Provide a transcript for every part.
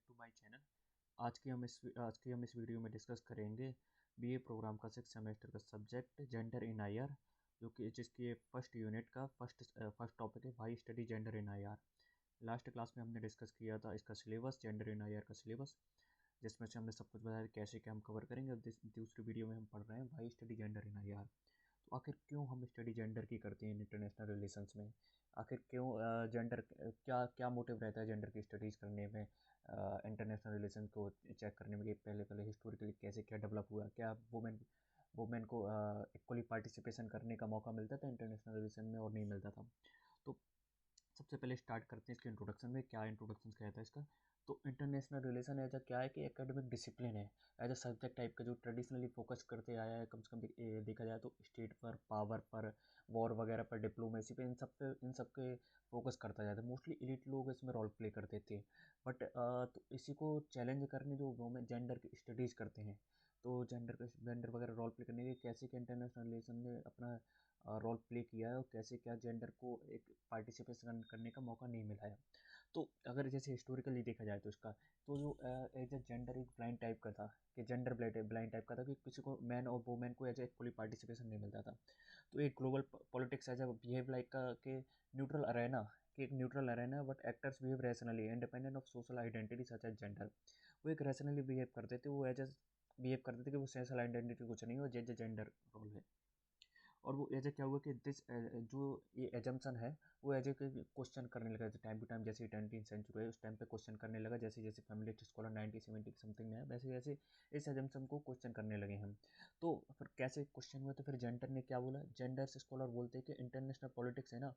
To my channel. आज की हम इस वीडियो में डिस्कस करेंगे बीए प्रोग्राम का 6 सेमेस्टर का सब्जेक्ट जेंडर इन आईआर, जो कि जिसकी फर्स्ट यूनिट का फर्स्ट टॉपिक है why study gender in IR. Last class में हमने डिस्कस किया था इसका सिलेबस, जेंडर इन आईआर का सिलेबस, जिसमें से हमने सब कुछ बताया कैसे क्या हम कवर करेंगे। अब दूसरी वीडियो में हम पढ़ रहे हैं why study gender in IR. तो आखिर क्यों हम स्टडी जेंडर की करते हैं इंटरनेशनल रिलेशंस में? आखिर क्यों जेंडर, क्या क्या मोटिव रहता है जेंडर की स्टडीज़ करने में, इंटरनेशनल रिलेशन को चेक करने में कि पहले पहले हिस्टोरिकली कैसे क्या डेवलप हुआ, क्या वुमेन वुमेन को इक्वली पार्टिसिपेशन करने का मौका मिलता था इंटरनेशनल रिलेशन में और नहीं मिलता था। तो सबसे पहले स्टार्ट करते हैं इसके इंट्रोडक्शन में। क्या इंट्रोडक्शन कहता है इसका? तो इंटरनेशनल रिलेशन एज क्या है कि एकेडमिक डिसिप्लिन है, एज अ सब्जेक्ट टाइप का, जो ट्रेडिशनली फोकस करते आया है। कम से कम देखा जाए तो स्टेट पर, पावर पर, वॉर वगैरह पर, डिप्लोमेसी पे, इन सब पे फोकस करता जाता है। मोस्टली एलिट लोग इसमें रोल प्ले करते थे। बट तो इसी को चैलेंज करने जो वोमेन जेंडर की स्टडीज़ करते हैं, तो जेंडर वगैरह रोल प्ले करने के कैसे क्या इंटरनेशनल रिलेशन ने अपना रोल प्ले किया है और कैसे क्या जेंडर को एक पार्टिसिपेशन करने का मौका नहीं मिला है। तो अगर जैसे हिस्टोरिकली देखा जाए तो इसका, तो जो एज ए जेंडर एक ब्लाइंड टाइप का था, कि जेंडर ब्लाइंड टाइप का था, कि किसी को मैन और वुमेन को एज ए इक्वली पार्टिसिपेशन नहीं मिलता था। तो एक global politics as a behave like का कि न्यूट्रल अरेना, कि एक neutral arena but actors behave rationally independent of social identity such as gender. वो एक रैशनली बिहेव करते थे, वो एज ए बिहेव करते थे कि वो सोशल आइडेंटिटी कुछ नहीं, वो जेज जेंडर रोल है। और वो एज ए क्या हुआ कि जो ये एजम्पशन है, वो एज ए क्वेश्चन करने लगा टाइम टू टाइम। जैसे 20th सेंचुरी है, उस टाइम पे क्वेश्चन करने लगा। जैसे जैसे फैमिली स्कॉलर 1970 समथिंग में है, वैसे वैसे इस एजम्पशन को क्वेश्चन करने लगे हम। तो फिर कैसे क्वेश्चन हुआ, तो फिर जेंडर ने क्या बोला? जेंडर्स स्कॉलर बोलते हैं कि इंटरनेशनल पॉलिटिक्स है ना,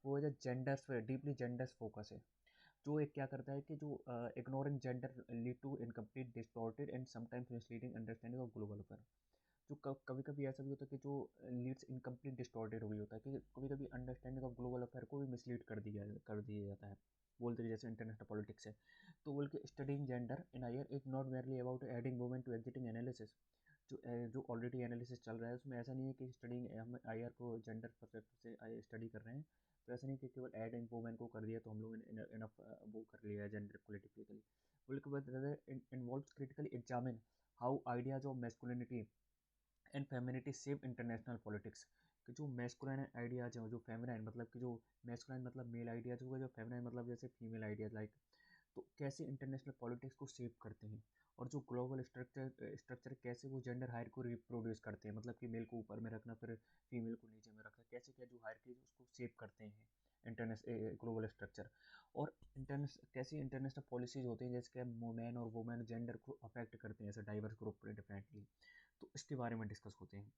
वो एज ए जेंडर्स पे, डीपली जेंडर्स फोकस है। जो एक क्या करता है कि जो ignoring gender lead to incomplete, distorted and sometimes misleading understanding of global affair. जो कभी कभी ऐसा भी होता है कि जो लीड्स इनकम्प्लीट डिस्टॉर्टेड हो गई होता है, कि कभी कभी अंडरस्टैंडिंग ऑफ ग्लोबल अफेयर को भी मिसलीड कर दिया जाता है। बोलते हैं जैसे इंटरनेशनल पॉलिटिक्स है, तो बोल के studying gender in IR is not merely about adding women to existing analysis. जो ऑलरेडी एनालिसिस चल रहा है उसमें ऐसा नहीं है कि स्टडिंग हम आईआर को जेंडर परस्पेक्टिव से स्टडी कर रहे हैं। तो ऐसा नहीं कि केवल एड इन वुमेन को कर दिया तो हम लोग इनफ वो कर लिया है जेंडर इक्वलिटी। बोल के बाद involve critically examine how ideas of masculinity and femininity save international politics. कि जो मैस्कुलाइन आइडियाज हैं, जो फेमिनाइन मतलब कि जो मैस्कुलाइन मतलब मेल आइडियाज होगा, जो फेमिनाइन मतलब जैसे फीमेल आइडियाज लाइक, तो कैसे इंटरनेशनल पॉलिटिक्स को सेव करते हैं। और जो ग्लोबल स्ट्रक्चर कैसे वो जेंडर हायर को रिप्रोड्यूस करते हैं, मतलब कि मेल को ऊपर में रखना, फिर फीमेल को नीचे में रखना, कैसे क्या जो हायर की उसको सेव करते हैं ग्लोबल स्ट्रक्चर। और कैसी इंटरनेशनल पॉलिसीज होती हैं जैसे कि मैन और वुमेन जेंडर को अफेक्ट करते हैं, ऐसे डाइवर्स ग्रुप डिफरेंटली। तो इसके बारे में डिस्कस होते हैं।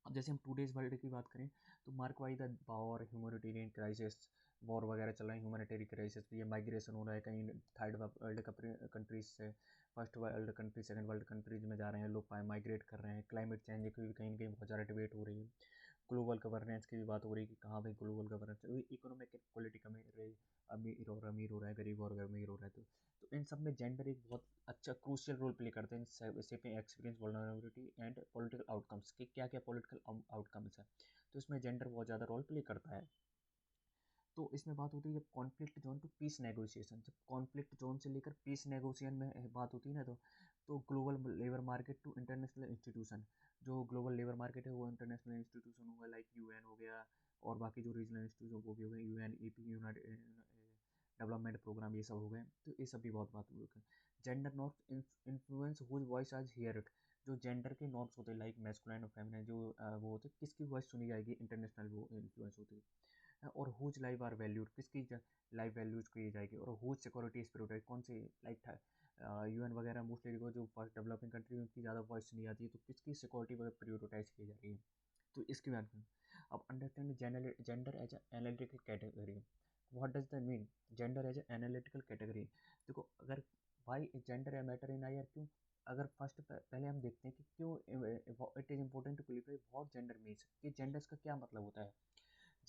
अब जैसे हम टूडेज वर्ल्ड की बात करें, तो mark why the war, humanitarian crisis, war वगैरह चल रहे हैं, ह्यूमैनिटेरियन क्राइसिस, ये माइग्रेशन हो रहा है कहीं थर्ड वर्ल्ड कंट्रीज से first world country, second world countries में जा रहे हैं लोग, माइग्रेट कर रहे हैं। क्लाइमेट चेंज की भी कहीं ना कहीं बहुत ज़्यादा डिबेट हो रही है। ग्लोबल गवर्नेंस की भी बात हो रही है कि कहाँ भाई ग्लोबल गवर्नेंस, इकोनॉमिक इक्वलिटी कमी रही, अमीर हो रहा है, गरीब और अमीर हो रहा है। तो इन सब में जेंडर एक बहुत अच्छा क्रूशियल रोल प्ले करते हैं in shaping experience, vulnerability and political outcomes, कि क्या क्या पॉलिटिकल आउटकम्स है। तो इसमें जेंडर बहुत ज़्यादा रोल प्ले करता है। तो इसमें बात होती है जब conflict zone to peace negotiation, जब कॉन्फ्लिक्ट जोन से लेकर पीस नेगोशिएशन में बात होती है ना, तो global labour market to international institution. जो ग्लोबल लेबर मार्केट है वो इंटरनेशनल इंस्टीट्यूशन हो गया, लाइक यूएन हो गया, और बाकी जो रीजनल इंस्टीट्यूशन वो भी हो गए, UN EP, united development programme, ये सब हो गए। तो ये सब भी बहुत बात हुई है। Gender norms influence whose voice आज हियर। जो जेंडर के नॉर्म्स होते हैं लाइक मैस्कुलाइन और फेमिनाइन, जो वो होते हैं, किसकी वॉइस सुनी जाएगी, इंटरनेशनल वो इन्फ्लुएंस होती है। और हुज लाइफ आर वैल्यूड, किसकी लाइफ वैल्यूज की जाएगी। और हुज सिक्योरिटी स्पिरिट, कौन सी लाइक था, यूएन वगैरह मोस्टली जो डेवलपिंग कंट्री उनकी ज़्यादा वॉइस नहीं आती है, तो किसकी सिक्योरिटी वगैरह प्रियोरिटाइज की जा रही है। तो इसकी बात करें। अब understand gender as analytical category. What does that mean, gender as analytical category? देखो, अगर why gender a matter in IR, क्यों? अगर फर्स्ट पहले हम देखते हैं कि क्यों it is important to clarify what gender means, कि जेंडर्स का क्या मतलब होता है।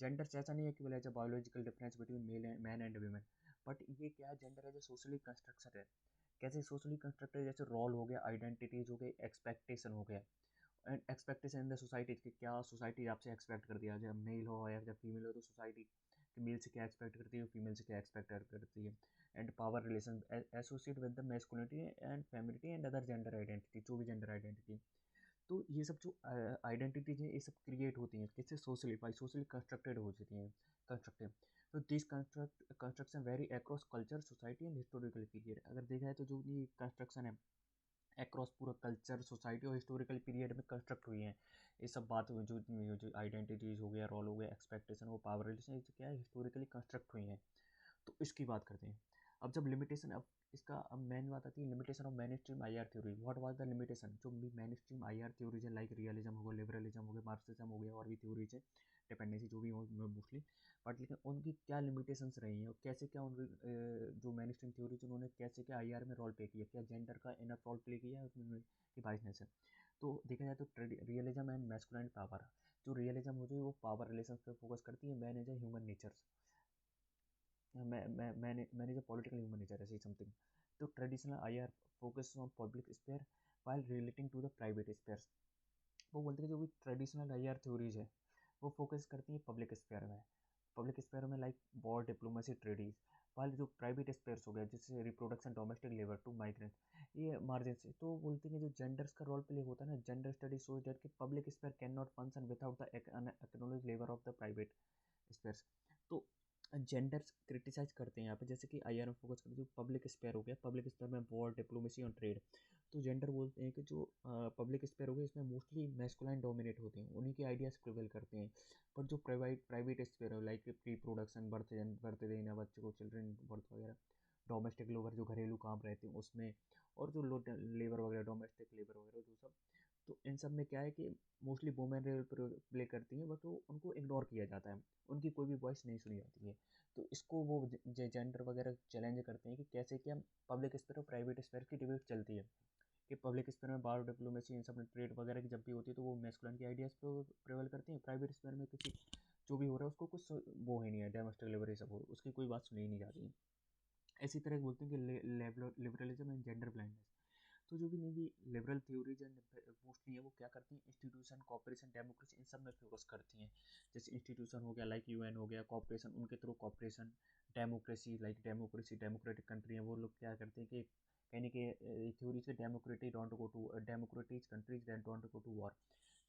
जेंडर ऐसा नहीं है कि बोले as a biological difference between man and women, but ये क्या है, gender as a socially construction है। कैसे सोशली कंस्ट्रक्टेड? जैसे रोल हो गया, आइडेंटिटीज हो गई, एक्सपेक्टेशन हो गया। And expectation in the society, कि क्या सोसाइटी आपसे एक्सपेक्ट करती है, जब मेल हो या जब फीमेल हो, तो सोसाइटी कि मेल से क्या एक्सपेक्ट करती है, फीमेल से क्या एक्सपेक्ट करती है। And power relation associate with the masculinity and femininity and other gender identity, जो भी जेंडर आइडेंटिटी। तो ये सब जो आइडेंटिटीज है ये सब क्रिएट होती हैं किससे, सोशली, बाई सोशली कंस्ट्रक्टेड हो जाती हैं, कंस्ट्रक्टेड। तो this construction vary across culture, society and historical period. अगर देखा जाए तो जो ये कंस्ट्रक्शन है अक्रॉस पूरा कल्चर, सोसाइटी और हिस्टोरिकल पीरियड में कंस्ट्रक्ट हुई हैं। ये सब बात जो आइडेंटिटीज हो गया, रोल हो गया, एक्सपेक्टेशन, वो पावर रिलेशन, ये क्या है, हिस्टोरिकली कंस्ट्रक्ट हुई हैं। तो इसकी बात करते हैं। अब जब लिमिटेशन, अब इसका अब मेन बात आती है limitation of main stream I R theory. What was the limitation, जो भी main stream I R theories है, लाइक रियलिज्म हो गया, लिबरलिज्म हो गया, मार्क्सिज्म हो गया, और भी थ्योरीज है, डिपेंडेंसी जो भी हो मोस्टली, बट लेकिन उनकी क्या लिमिटेशंस रही हैं और कैसे क्या उनकी जो मेन स्ट्रीम थ्योरीज उन्होंने कैसे क्या आई आर में रोल प्ले किया, क्या जेंडर का इनफ रोल प्ले किया है उसमें की बाइसनेस है। तो देखा जाए तो रियलिज्म एंड मैस्कुलाइन पावर, जो रियलिज्म होती है वो पावर रिलेशन पे फोकस करती है, man as a human natures, manage a political human nature, ऐसी समथिंग। तो traditional I R focus on public sphere while relating to the private sphere. वो बोलते हैं जो भी ट्रेडिशनल आई आर थ्योरीज है वो फोकस करती है पब्लिक स्पेयर में, पब्लिक स्पेयर में like war, diplomacy, treaties. While जो प्राइवेट स्पेयर्स हो गया जैसे reproduction, domestic labour to migrant, ये मार्जिन से। तो बोलते हैं कि जो जेंडर्स का रोल प्ले होता है ना, जेंडर स्टडी शोज दैट कि public sphere can not function without the acknowledge labour of the private spheres. तो जेंडर्स क्रिटिसाइज करते हैं यहाँ पे, जैसे कि आई आर में फोकस करते हैं जो पब्लिक स्पेयर हो गया, पब्लिक स्पेयर में वॉर, डिप्लोमेसी और ट्रेड। तो जेंडर बोलते हैं कि जो पब्लिक स्पेयर हो गया इसमें मोस्टली मैस्कुलाइन डोमिनेट होते हैं, उन्हीं के आइडियाज प्रिवेल करते हैं। पर जो प्राइवेट स्पेयर हो लाइक प्री प्रोडक्शन, बर्थ देना बच्चे को, चिल्ड्रन बर्थ वगैरह, डोमेस्टिक लेबर जो घरेलू काम रहते हैं उसमें, और जो लेबर वगैरह, डोमेस्टिक लेबर वगैरह जो सब, तो इन सब में क्या है कि मोस्टली वुमेन रोल प्ले करती हैं, बट वो उनको इग्नोर किया जाता है, उनकी कोई भी वॉइस नहीं सुनी जाती है। तो इसको वो जेंडर वगैरह चैलेंज करते हैं कि कैसे क्या पब्लिक स्पेयर और प्राइवेट स्पेयर की डिबेट चलती है, कि पब्लिक स्पेयर में बार डिप्लोमेसी, इन सब में ट्रेड वगैरह की जब भी होती है तो वो मैस्कुलिन के आइडियाज़ पे प्रेवल करती हैं, प्राइवेट स्पेयर में किसी जो भी हो रहा है उसको कुछ वो ही नहीं है, डोमेस्टिक लेबर ये सब हो, उसकी कोई बात सुनी ही नहीं जाती है। इसी तरह बोलते हैं कि लिबरलिज्म एंड जेंडर ब्लाइंडनेस। तो जो भी नई लिबरल थ्योरीज एंड मोस्टली है वो क्या करती हैं, इंस्टीट्यूशन, कॉपरेशन, डेमोक्रेसी, इन सब में फोकस करती हैं। जैसे इंस्टीट्यूशन हो गया लाइक यूएन हो गया, कॉपरेशन उनके थ्रू cooperation, democracy like democracy, democratic country है, वो लोग क्या करते हैं कि कहने के थ्योरी से democratic countries don't go to war.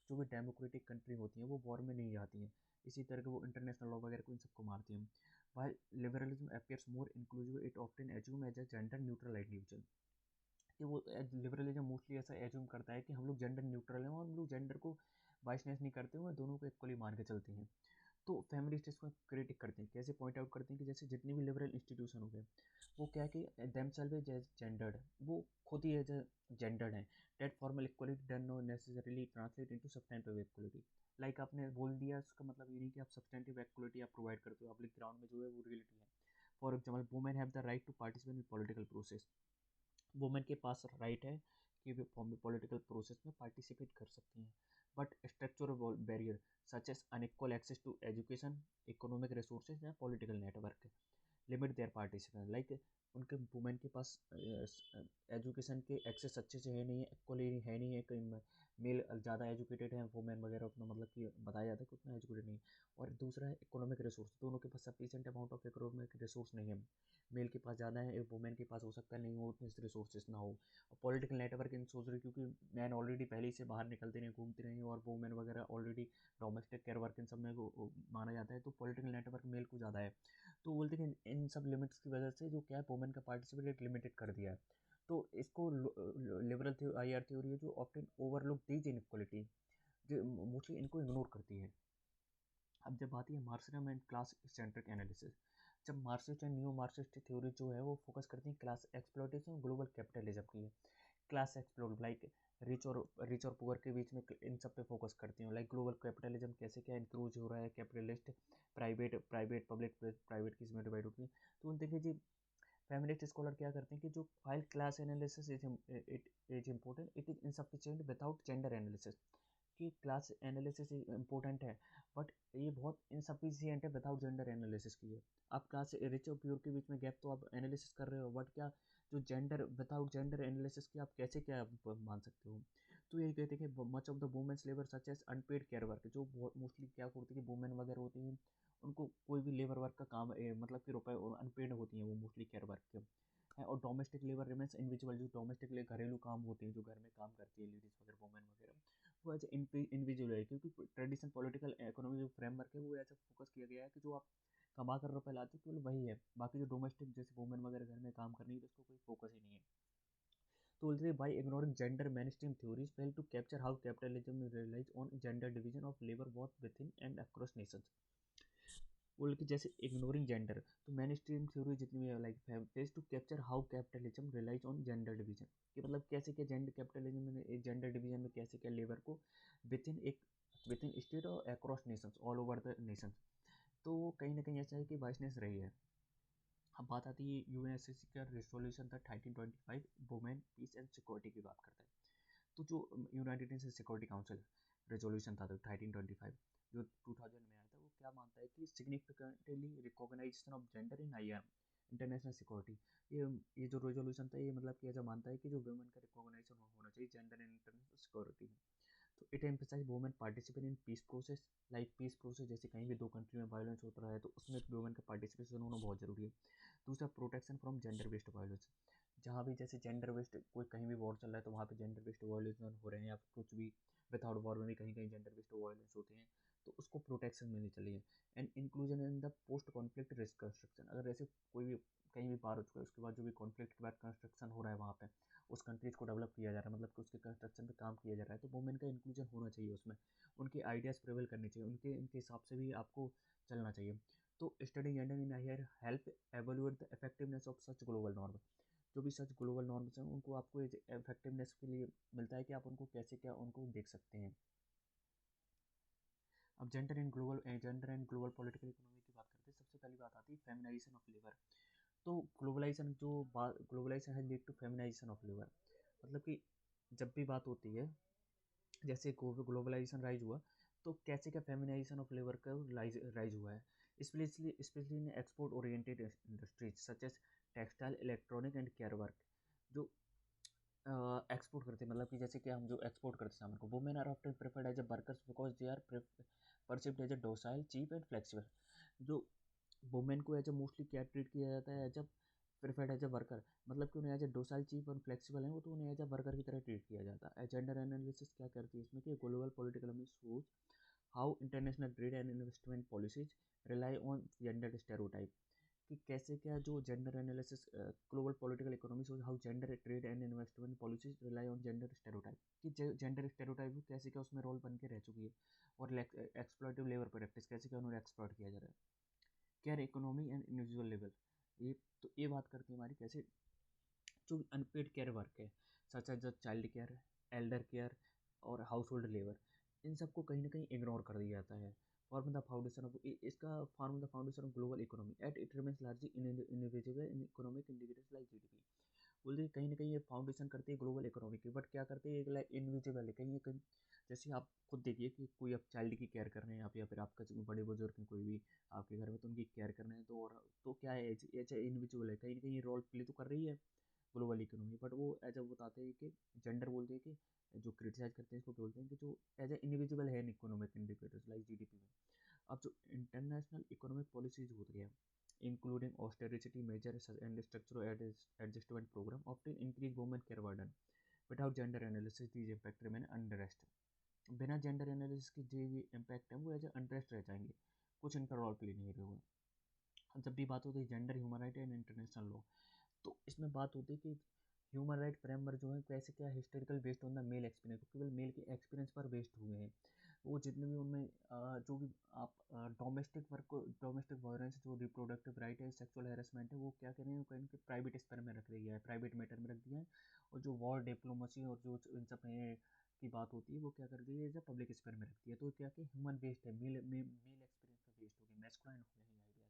जो भी डेमोक्रेटिक कंट्री होती हैं वो वॉर में नहीं जाती हैं, इसी तरह के वो इंटरनेशनल लॉ वगैरह को इन सबको मारती हैं। While liberalism appears more inclusive, it often assume as a gender neutral ideology, कि वो लिबरलिज्म मोस्टली ऐसा एज्यूम करता है कि हम लोग जेंडर न्यूट्रल हैं और हम लोग जेंडर को बाइसनेस नहीं करते हुए दोनों को इक्वली मान के चलते हैं। तो फेमिनिस्ट इसको क्रिटिक करते हैं, कैसे पॉइंट आउट करते हैं कि जैसे जितनी भी लिबरल इंस्टीट्यूशन हो गए वो क्या कि देमसेल्फ एज जेंडर्ड, वो खुद ही एज जेंडर्ड हैं, that formal equality done no necessarily translate into substantive equality. Like आपने बोल दिया उसका मतलब ये नहीं कि आप सब्सटेंटिव इक्वलिटी आप प्रोवाइड करते हो, पब्लिक ग्राउंड में जो है वो रियलिटी है। For example women have the right to participate in political process, women के पास राइट है कि वे पॉलिटिकल प्रोसेस में पार्टिसिपेट कर सकती हैं, but structural barrier such as unequal access to education, economic resources या political network limit their participation. Like उनके वुमेन के पास एजुकेशन के एक्सेस अच्छे से है नहीं है, इक्वली है नहीं है, कहीं मेल ज़्यादा एजुकेटेड हैं, वुमेन वगैरह उतना मतलब कि बताया जाता है कि उतना एजुकेटेड नहीं है। और दूसरा है इकोनॉमिक रिसोर्स, दोनों के पास sufficient amount of economic resource नहीं है, मेल के पास ज़्यादा है, वुमेन के पास हो सकता है नहीं हो उतने रिसोर्सेज ना हो। और पॉलिटिकल नेटवर्क इन सोच रही क्योंकि मैन ऑलरेडी पहले ही से बाहर निकलते नहीं, घूमते नहीं, और वुमेन वगैरह already domestic care work in सब में माना जाता है, तो पॉलिटिकल नेटवर्क मेल को ज़्यादा है। तो बोलते हैं कि इन सब लिमिट्स की वजह से जो क्या है वुमेन का पार्टिसिपेट लिमिटेड कर दिया है। तो इसको लिबरल आई आर थ्योरी है जो ऑप्टेन ओवरलुक दीज इनइक्वलिटी, जो मोस्टली इनको इग्नोर करती है। अब जब आती है Marxism and class centric analysis, जब Marxist and new Marxist theory जो है वो फोकस करती है क्लास एक्सप्लॉयटेशन और ग्लोबल कैपिटलिज्म की है। क्लास एक्सप्लोर लाइक रिच और पुअर के बीच में इन सब पे फोकस करती हूँ, लाइक ग्लोबल कैपिटलिज्म कैसे क्या इंक्लूज हो रहा है, कैपिटलिस्ट प्राइवेट पब्लिक प्राइवेट किस में डिवाइड होती है। तो देखिए जी फेमिनिस्ट स्कॉलर क्या करते हैं कि जो file class analysis is important, it is insufficient without gender analysis, कि क्लास एनालिसिस इम्पोर्टेंट है बट ये बहुत इनसफिशियंट है विदाउट जेंडर एनालिसिस की है। आप क्लास रिच और प्योर के बीच में गैप तो आप एनालिसिस कर रहे हो, बट क्या जो जेंडर विदाउट जेंडर एनालिसिस की आप कैसे क्या मान सकते हो। तो यही कहते हैं कि much of the women's labour such as unpaid care work, जो बहुत मोस्टली क्या होती है कि वुमेन वगैरह होती हैं उनको कोई भी लेबर वर्क का काम मतलब कि रुपए अनपेड होती हैं वो मोस्टली केयर वर्क के हैं। और डोमेस्टिक लेबर रिमेन्स इनविजिबल, जो डोमेस्टिक घरेलू काम होते हैं जो घर में काम करती है लेडीज़ वगैरह वुमेन वगैरह, वो एज इनविजिबल है, क्योंकि ट्रेडिशनल पॉलिटिकल इकोनॉमी जो फ्रेमवर्क है वो ऐसा फोकस किया गया है कि जो आप कमा कर रुपए लाते हो केवल वही है, बाकी जो डोमेस्टिक जैसे वुमेन वगैरह घर में काम कर रही है तो उसको कोई फोकस ही नहीं है। तो बोलते हैं by ignoring gender mainstream theories fail to capture how capitalism relies on gender division of labor both within and across nations। बोल के जैसे इग्नोरिंग जेंडर, तो मेन स्ट्रीम थ्योरी जितनी भी like fails to capture how capitalism relies on gender division, कि मतलब कैसे क्या जेंडर कैपिटलिज्म में जेंडर डिवीजन में कैसे क्या लेबर को विद इन स्टेट और across nations all over the nations. तो कहीं ना कहीं ऐसा है कि वाइसनेस रही है। अब बात आती है यूएनएससी का रेजोल्यूशन था 1925 वुमेन पीस एंड सिक्योरिटी की बात करते हैं। तो जो United nation security council resolution था तो 1925 जो 2000 में आया था, वो क्या मानता है कि significantly recognisation of gender in IR international security. ये जो रेजोल्यूशन था ये मतलब कि ऐसा मानता है कि जो वुमेन का रिकॉग्नाइजेशन होना चाहिए जेंडर इन इंटरनेशनल सिक्योरिटी में। तो it emphasise women participate in peace process, like peace process जैसे कहीं भी दो कंट्री में वायलेंस होता रहा है तो उसमें वुमेन का पार्टिसिपेशन होना बहुत जरूरी है। दूसरा protection from gender based violence, जहाँ भी जैसे जेंडर बेस्ड कोई कहीं भी वॉर चल रहा है तो वहाँ पे जेंडर बेस्ड वायलेंस हो रहे हैं या कुछ भी विदाउट वॉर में भी कहीं कहीं जेंडर बेस्ड वायलेंस होते हैं तो उसको प्रोटेक्शन मिलनी चाहिए। And inclusion in the post conflict reconstruction, अगर ऐसे कोई भी कहीं भी पार हो चुका है उसके बाद जो भी कॉन्फ्लिक्ट के बाद कंस्ट्रक्शन हो रहा है वहाँ पे उस कंट्रीज को डेवलप किया जा रहा है, मतलब कि उसके कंस्ट्रक्शन पे काम किया जा रहा है, तो वुमेन का इंक्लूजन होना चाहिए उसमें, उनके आइडियाज़ प्रिवेल करने चाहिए, उनके हिसाब से भी आपको चलना चाहिए। तो study gender in IR help evaluate the effectiveness of such global norm, जो भी सच ग्लोबल नॉर्म्स हैं उनको आपको इफेक्टिवनेस के लिए मिलता है कि आप उनको कैसे क्या उनको देख सकते हैं। अब gender and global political economy की बात करते हैं। सबसे पहली बात आती है फेमिनाइजेशन ऑफ लेबर। तो globalisation has lead to feminisation of labour, मतलब कि जब भी बात होती है जैसे ग्लोबलाइजेशन राइज हुआ तो कैसे क्या फेमिनाइजेशन ऑफ लेबर का राइज हुआ है, specially in export oriented industries such as textile electronic and care work, जो एक्सपोर्ट करते हैं, मतलब कि जैसे कि हम जो एक्सपोर्ट करते हैं सामान को, women are often preferred as a workers because they are perceived as a docile cheap and flexible. जो वुमेन को एज अ मोस्टली क्या ट्रीट किया जाता है, as a preferred as a worker, मतलब कि उन्हें एज अ डोसाइल चीप और फ्लेक्सिबल है वो, तो उन्हें एज अ वर्कर की तरह ट्रीट किया जाता है। जेंडर एनालिसिस क्या करती है इसमें कि ग्लोबल पॉलिटिकल में सोच how international trade and investment policies rely on gender stereotype, कि कैसे क्या जो gender analysis global political economy shows how gender trade and investment policies rely on gender stereotype, कि जेंडर स्टेरियोटाइप कैसे क्या उसमें रोल बन के रह चुकी है, और एक्सप्लॉइटिव लेबर प्रैक्टिस कैसे क्या उन्होंने एक्सप्लॉइट किया जा रहा है। Care economy and individual level, ये तो ये बात करती है हमारी कैसे जो अनपेड केयर वर्क है such as child care, elder care और हाउस होल्ड लेबर, इन सबको कहीं ना कहीं इग्नोर कर दिया जाता है। फॉर्म द फाउंडेशन ऑफ इसका form the foundation of global economy yet it remains largely invisible in economic indicators like GDP. बोलते कहीं ना कहीं ये फाउंडेशन करते हैं ग्लोबल इकोनॉमी की, बट क्या करते हैं लाइक इनविजिबल है कहीं कहीं। जैसे आप खुद देखिए कि कोई आप चाइल्ड की केयर कर रहे हैं आप, या फिर आपका बड़े बुजुर्ग हैं कोई भी आपके घर में तो उनकी केयर कर रहे हैं, तो और तो क्या है एज इनविजिबल है, कहीं ना कहीं रोल प्ले तो कर रही है ग्लोबल इकोनॉमी, बट वो एज अ बताते हैं कि जेंडर बोलते हैं कि जो क्रिटिसाइज करते हैं इसको बोलते हैं कि जो एज ए इंडिविजुअल है in economic indicators like GDP में। अब जो इंटरनेशनल इकोनॉमिक पॉलिसीज होती है including austerity measures and structural adjustment program often increase women care burden without gender analysis these impact remain अंडरएस्ट। बिना जेंडर एनालिसिस के जो भी इम्पैक्ट है वो एज ए अंडरएस्ट रह जाएंगे, कुछ इनका रोल प्ले नहीं रहे हुए। जब भी बात होती है gender human right and international law, तो इसमें बात होती है कि ह्यूमन राइट फ्रेमवर्क जो है कैसे क्या historical based on the male experience, केवल मेल के एक्सपीरियंस पर बेस्ड हुए हैं। वो जितने भी उनमें जो भी आप डोमेस्टिक वर्क को डोमेस्टिक वायलेंस जो रिप्रोडक्टिव राइट है सेक्सुअल हैरेसमेंट है वो क्या करें उनके प्राइवेट स्फीयर में रख दिया है, प्राइवेट मैटर में रख दिया है। और जो वॉर डिप्लोमेसी और जो इन सब की बात होती है वो क्या कर दी है जब पब्लिक स्फीयर में रखती है, तो क्या कि ह्यूमन बेस्ड है, मेल एक्सपीरियंस पर बेस्ड हो गया, मैस्कुलाइन हो गया ये आइडिया।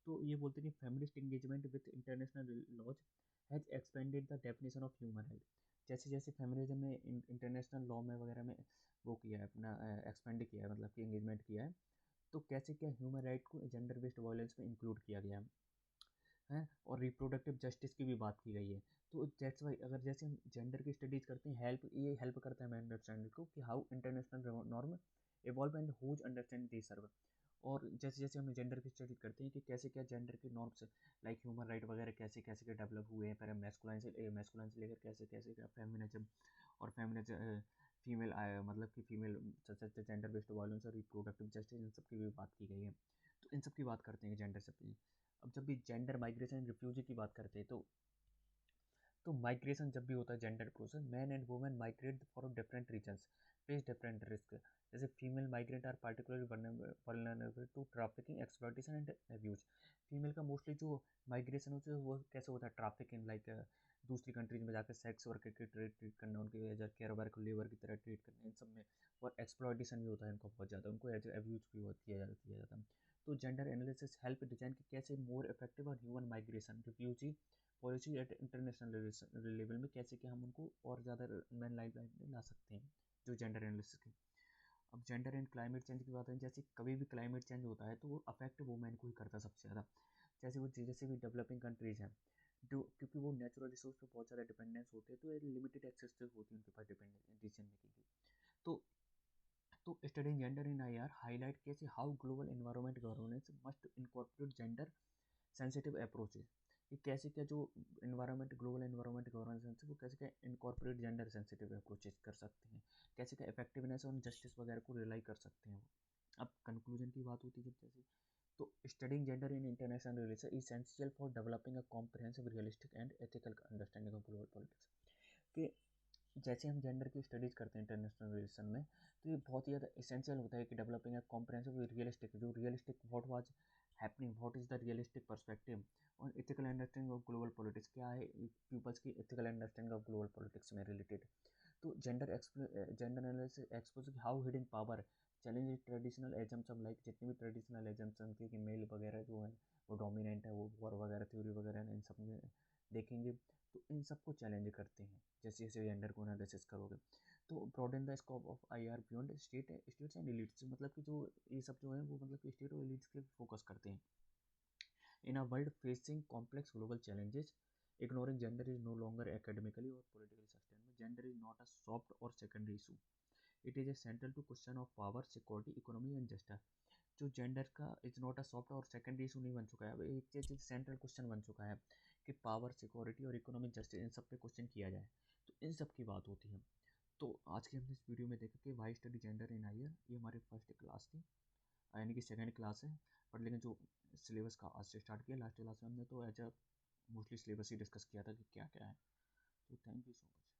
तो ये बोलते हैं कि feminist engagement with international laws has expanded the definition of human right. जैसे जैसे फेमिनिज्म में इंटरनेशनल लॉ में वगैरह में वो किया है अपना एक्सपेंड किया है, मतलब कि एंगेजमेंट किया है, तो कैसे क्या ह्यूमन राइट को जेंडर बेस्ड वायलेंस में इंक्लूड किया गया है। और रिप्रोडक्टिव जस्टिस की भी बात की गई है। तो दैट्स वाई अगर जैसे हम जेंडर की स्टडीज करते हैं ये हेल्प करता है मैं अंडरस्टैंडिंग को कि how international norm evolve and whose understand they serve. और जैसे जैसे हम जेंडर की स्टडी करते हैं कि कैसे क्या जेंडर के नॉर्म्स लाइक ह्यूमन राइट वगैरह कैसे कैसे के डेवलप हुए हैं, पहले मैस्कुलाइन से लेकर कैसे कैसे का फेमिनिज्म और फेमिनिज्म फीमेल मतलब कि फीमेल जेंडर बेस्ड वायलेंस और रिप्रोडक्टिव जस्टिस, इन सब की भी बात की गई है। तो इन सब की बात करते हैं जेंडर से। अब जब भी जेंडर माइग्रेशन रिफ्यूजी की बात करते हैं तो माइग्रेशन जब भी होता है gender process, man and women migrate for different reasons, face different risk. जैसे female migrant are particularly vulnerable to trafficking, exploitation and abuse. Female का मोस्टली जो माइग्रेशन होता है वो कैसे होता है, ट्रैफिकिंग लाइक दूसरी कंट्रीज में जाकर सेक्स वर्क के ट्रीट करना, उनके एज केयर वर्क लेबर की तरह ट्रीट करना, इन सब में। और एक्सप्लॉयटेशन भी होता है इनको बहुत ज़्यादा, उनको एज अब्यूज भी बहुत किया जाता है। तो जेंडर एनालिसिस हेल्प डिजाइन कि कैसे मोर इफेक्टिव और human migration refugee policy at international level में कैसे कि हम उनको और ज़्यादा मैन लाइफ में ला सकते हैं, जो जेंडर एनालिसिस की। अब जेंडर एंड क्लाइमेट चेंज की बात है, जैसे कभी भी क्लाइमेट चेंज होता है तो वो अफेक्ट वुमेन को ही करता है सबसे ज़्यादा। जैसे भी डेवलपिंग कंट्रीज हैं जो, क्योंकि वो नेचुरल रिसोर्स पे बहुत ज़्यादा डिपेंडेंस होते हैं, तो लिमिटेड एक्सेस होती है उनके पास डिसीजन मेकिंग की। तो studying gender in I R highlight कैसे how global environment governance must incorporate gender sensitive approaches, कि कैसे क्या जो ग्लोबल एनवायरमेंट गवर्नेंस है वो कैसे क्या इनकॉर्पोरेट जेंडर सेंसिटिव अप्रोचेज कर सकते हैं, कैसे क्या इफेक्टिवनेस और जस्टिस वगैरह को रिलाई कर सकते हैं वो। अब कंक्लूजन की बात होती है जब जैसे, तो studying gender in international relation essential for developing a comprehensive realistic and ethical understanding of global politics. कि जैसे हम जेंडर की स्टडीज़ करते हैं इंटरनेशनल रिलेशन में, तो ये बहुत ही ज़्यादा इसेंशियल होता है कि डेवलपिंग ए कॉम्प्रिहेंसिव रियलिस्टिक, जो realistic what was happening, what is the realistic perspective और ethical understanding of global politics, क्या है पीपल्स की ethical understanding of global politics में रिलेटेड। तो gender analysis expose how hidden power challenge traditional assumption, like जितनी भी traditional assumption थी कि मेल वगैरह जो है वो डोमिनेंट है, वो वॉर वगैरह थ्योरी वगैरह इन सब में देखेंगे। तो इन सबको चैलेंज करते हैं जैसे जैसे जेंडर को एनालिसिस करोगे। तो broaden the scope of I R beyond states and elites, मतलब कि जो ये सब जो है वो मतलब कि स्टेट और एलिट्स के फोकस करते हैं। In a world facing complex global challenges, ignoring gender is no longer academically or politically sustainable. Gender is not a soft or secondary issue. It is a central to question of power, security, economy and justice. जो gender का is not a soft और secondary issue नहीं बन चुका है, अब एक चीज सेंट्रल क्वेश्चन बन चुका है कि पावर, सिक्योरिटी और इकोनॉमिक जस्टिस इन सब पे क्वेश्चन किया जाए। तो इन सब की बात होती है। तो आज की हमने इस वीडियो में देखा कि वाई स्टडी जेंडर इन आईयर, ये हमारी फर्स्ट क्लास थी, यानी कि सेकंड क्लास है। पर लेकिन जो सिलेबस का आज से स्टार्ट किया, लास्ट क्लास में हमने तो एज अ मोस्टली सिलेबस ही डिस्कस किया था कि क्या क्या है। तो थैंक यू सो मच।